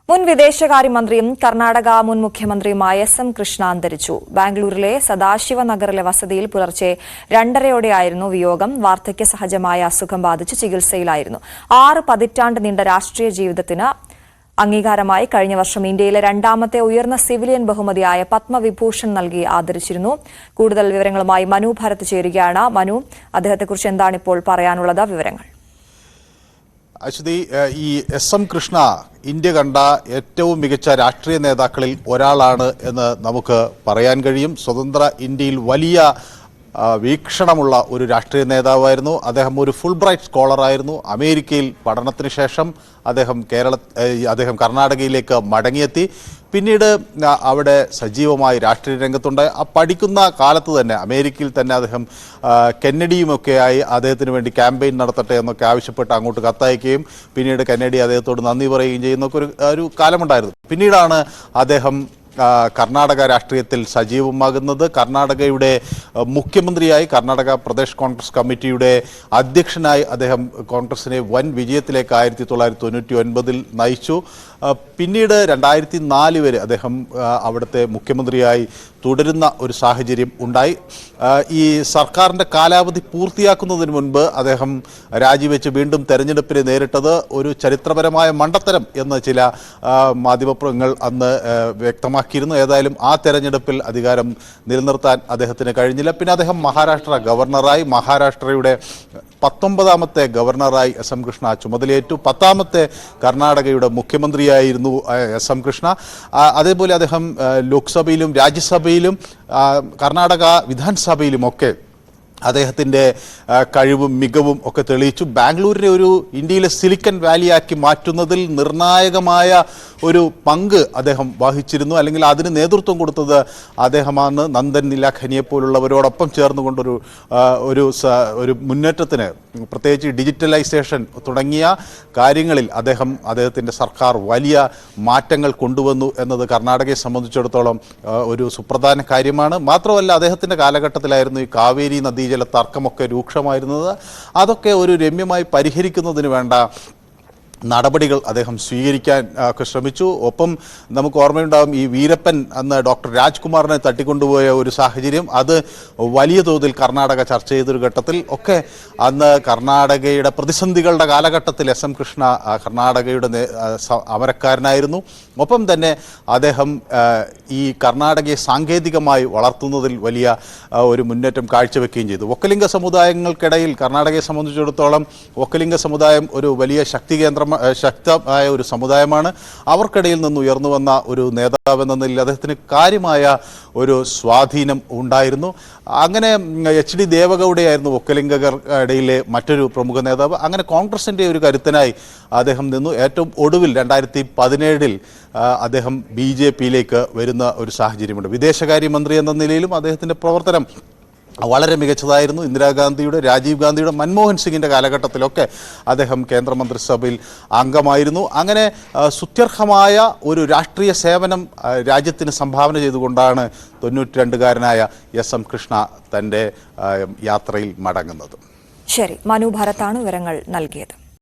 മുൻ വിദേശകാര്യമന്ത്രിയും കർണാടക മുൻ മുഖ്യമന്ത്രിയുമായ എസ്.എം. കൃഷ്ണ അന്തരിച്ചു. ബാംഗ്ലൂരിലെ സദാശിവ നഗറിലെ വസതിയിൽ പുലർച്ചെ 2:30 വിയോഗം. വാർദ്ധക്യ സഹജമായ അസുഖം ബാധിച്ച് ചികിത്സയിലായിരുന്നു. 6 പതിറ്റാണ്ട് നീണ്ട രാഷ്ട്രീയ ജീവിതത്തിന് അംഗീകാരമായി കഴിഞ്ഞ വർഷം ഇന്ത്യയിലെ രണ്ടാമത്തെ ഉയർന്ന സിവിലിയൻ ബഹുമതിയായ പത്മവിഭൂഷൺ നൽകി ആദരിച്ചിരുന്നു. കൂടുതൽ വിവരങ്ങളുമായി മനു ഭരത് ചേരുകയാണ്. മനു, അദ്ദേഹത്തെക്കുറിച്ച് എന്താണിപ്പോൾ പറയാനുള്ളത്? വിവരങ്ങൾ. അശ്വതി, ഈ എസ്.എം. കൃഷ്ണ ഇന്ത്യ കണ്ട ഏറ്റവും മികച്ച രാഷ്ട്രീയ നേതാക്കളിൽ ഒരാളാണ് എന്ന് നമുക്ക് പറയാൻ കഴിയും. സ്വതന്ത്ര ഇന്ത്യയിൽ വലിയ വീക്ഷണമുള്ള ഒരു രാഷ്ട്രീയ നേതാവായിരുന്നു. അദ്ദേഹം ഒരു ഫുൾ ബ്രൈറ്റ് സ്കോളറായിരുന്നു. അമേരിക്കയിൽ പഠനത്തിന് ശേഷം അദ്ദേഹം കർണാടകയിലേക്ക് മടങ്ങിയെത്തി. പിന്നീട് അവിടെ സജീവമായി രാഷ്ട്രീയ രംഗത്തുണ്ടായി. പഠിക്കുന്ന കാലത്ത് തന്നെ അമേരിക്കയിൽ തന്നെ അദ്ദേഹം കെന്നഡിയുമൊക്കെയായി അദ്ദേഹത്തിന് വേണ്ടി ക്യാമ്പയിൻ നടത്തട്ടെ എന്നൊക്കെ ആവശ്യപ്പെട്ട് അങ്ങോട്ട് കത്തയക്കുകയും പിന്നീട് കെന്നഡി അദ്ദേഹത്തോട് നന്ദി പറയുകയും ചെയ്യുന്നൊക്കെ ഒരു കാലമുണ്ടായിരുന്നു. പിന്നീടാണ് അദ്ദേഹം കർണാടക രാഷ്ട്രീയത്തിൽ സജീവമാകുന്നത്. കർണാടകയുടെ മുഖ്യമന്ത്രിയായി, കർണാടക പ്രദേശ് കോൺഗ്രസ് കമ്മിറ്റിയുടെ അധ്യക്ഷനായി അദ്ദേഹം കോൺഗ്രസിനെ വൻ വിജയത്തിലേക്ക് 1999 നയിച്ചു. പിന്നീട് 2004 വരെ അദ്ദേഹം അവിടുത്തെ മുഖ്യമന്ത്രിയായി തുടരുന്ന ഒരു സാഹചര്യം ഉണ്ടായി. ഈ സർക്കാരിൻ്റെ കാലാവധി പൂർത്തിയാക്കുന്നതിന് മുൻപ് അദ്ദേഹം രാജിവെച്ച് വീണ്ടും തെരഞ്ഞെടുപ്പിനെ നേരിട്ടത് ഒരു ചരിത്രപരമായ മണ്ടത്തരം എന്ന് ചില മാധ്യമങ്ങൾ അന്ന് വ്യക്തമാക്കിയിരുന്നു. ഏതായാലും ആ തെരഞ്ഞെടുപ്പിൽ അധികാരം നിലനിർത്താൻ അദ്ദേഹത്തിന് കഴിഞ്ഞില്ല. പിന്നെ അദ്ദേഹം മഹാരാഷ്ട്ര ഗവർണറായി, മഹാരാഷ്ട്രയുടെ 19ാമത്തെ ഗവർണറായി എസ്.എം. കൃഷ്ണ ചുമതലയേറ്റു. 10ാമത്തെ കർണാടകയുടെ മുഖ്യമന്ത്രിയായിരുന്നു എസ്.എം. കൃഷ്ണ. അതേപോലെ അദ്ദേഹം ലോക്സഭയിലും രാജ്യസഭയിലും കർണാടക വിധാൻസഭയിലുമൊക്കെ അദ്ദേഹത്തിൻ്റെ കഴിവും മികവും ഒക്കെ തെളിയിച്ചു. ബാംഗ്ലൂരിനെ ഒരു ഇന്ത്യയിലെ സിലിക്കൺ വാലിയാക്കി മാറ്റുന്നതിൽ നിർണായകമായ ഒരു പങ്ക് അദ്ദേഹം വഹിച്ചിരുന്നു. അല്ലെങ്കിൽ അതിന് നേതൃത്വം കൊടുത്തത് അദ്ദേഹമാണ്. നന്ദൻ നിലാഖനിയെ പോലുള്ളവരോടൊപ്പം ചേർന്നുകൊണ്ടൊരു ഒരു മുന്നേറ്റത്തിന്, പ്രത്യേകിച്ച് ഡിജിറ്റലൈസേഷൻ തുടങ്ങിയ കാര്യങ്ങളിൽ അദ്ദേഹത്തിൻ്റെ സർക്കാർ വലിയ മാറ്റങ്ങൾ കൊണ്ടുവന്നു എന്നത് കർണാടകയെ സംബന്ധിച്ചിടത്തോളം ഒരു സുപ്രധാന കാര്യമാണ്. മാത്രമല്ല, അദ്ദേഹത്തിൻ്റെ കാലഘട്ടത്തിലായിരുന്നു ഈ കാവേരി നദീജല തർക്കമൊക്കെ രൂക്ഷമായിരുന്നത്. അതൊക്കെ ഒരു രമ്യമായി പരിഹരിക്കുന്നതിന് വേണ്ട നടപടികൾ അദ്ദേഹം സ്വീകരിക്കാൻ ഒക്കെ ശ്രമിച്ചു. ഒപ്പം നമുക്ക് ഓർമ്മയുണ്ടാകും, ഈ വീരപ്പൻ അന്ന് ഡോക്ടർ രാജ്കുമാറിനെ തട്ടിക്കൊണ്ടുപോയ ഒരു സാഹചര്യം. അത് വലിയ തോതിൽ കർണാടക ചർച്ച ചെയ്തൊരു ഘട്ടത്തിൽ ഒക്കെ അന്ന് കർണാടകയുടെ പ്രതിസന്ധികളുടെ കാലഘട്ടത്തിൽ എസ്.എം. കൃഷ്ണ കർണാടകയുടെ അമരക്കാരനായിരുന്നു. ഒപ്പം തന്നെ അദ്ദേഹം ഈ കർണാടകയെ സാങ്കേതികമായി വളർത്തുന്നതിൽ വലിയ ഒരു മുന്നേറ്റം കാഴ്ചവെക്കുകയും ചെയ്തു. ഒക്കലിംഗ സമുദായങ്ങൾക്കിടയിൽ കർണാടകയെ സംബന്ധിച്ചിടത്തോളം ഒക്കലിംഗ സമുദായം ഒരു വലിയ ശക്തമായ ഒരു സമുദായമാണ്. അവർക്കിടയിൽ നിന്ന് ഉയർന്നു വന്ന ഒരു നേതാവെന്ന നിലയിൽ അദ്ദേഹത്തിന് കാര്യമായ ഒരു സ്വാധീനം ഉണ്ടായിരുന്നു. അങ്ങനെ എച്ച്.ഡി. ദേവഗൌഡയായിരുന്നു ഒക്കലിംഗർക്കിടയിലെ മറ്റൊരു പ്രമുഖ നേതാവ്. അങ്ങനെ കോൺഗ്രസിൻ്റെ ഒരു കരുത്തനായി അദ്ദേഹം നിന്നു. ഏറ്റവും ഒടുവിൽ 2017 അദ്ദേഹം BJP-യിലേക്ക് വരുന്ന ഒരു സാഹചര്യമുണ്ട്. വിദേശകാര്യമന്ത്രി എന്ന നിലയിലും അദ്ദേഹത്തിൻ്റെ പ്രവർത്തനം വളരെ മികച്ചതായിരുന്നു. ഇന്ദിരാഗാന്ധിയുടെ, രാജീവ് ഗാന്ധിയുടെ, മൻമോഹൻ സിംഗിൻ്റെ കാലഘട്ടത്തിലൊക്കെ അദ്ദേഹം കേന്ദ്രമന്ത്രിസഭയിൽ അംഗമായിരുന്നു. അങ്ങനെ സ്തുത്യർഹമായ ഒരു രാഷ്ട്രീയ സേവനം രാജ്യത്തിന് സംഭാവന ചെയ്തുകൊണ്ടാണ് 92-കാരനായ എസ്.എം. കൃഷ്ണ തൻ്റെ യാത്രയിൽ മടങ്ങുന്നത്. ശരി, മനു ഭരത്താണ് വിവരങ്ങൾ നൽകിയത്.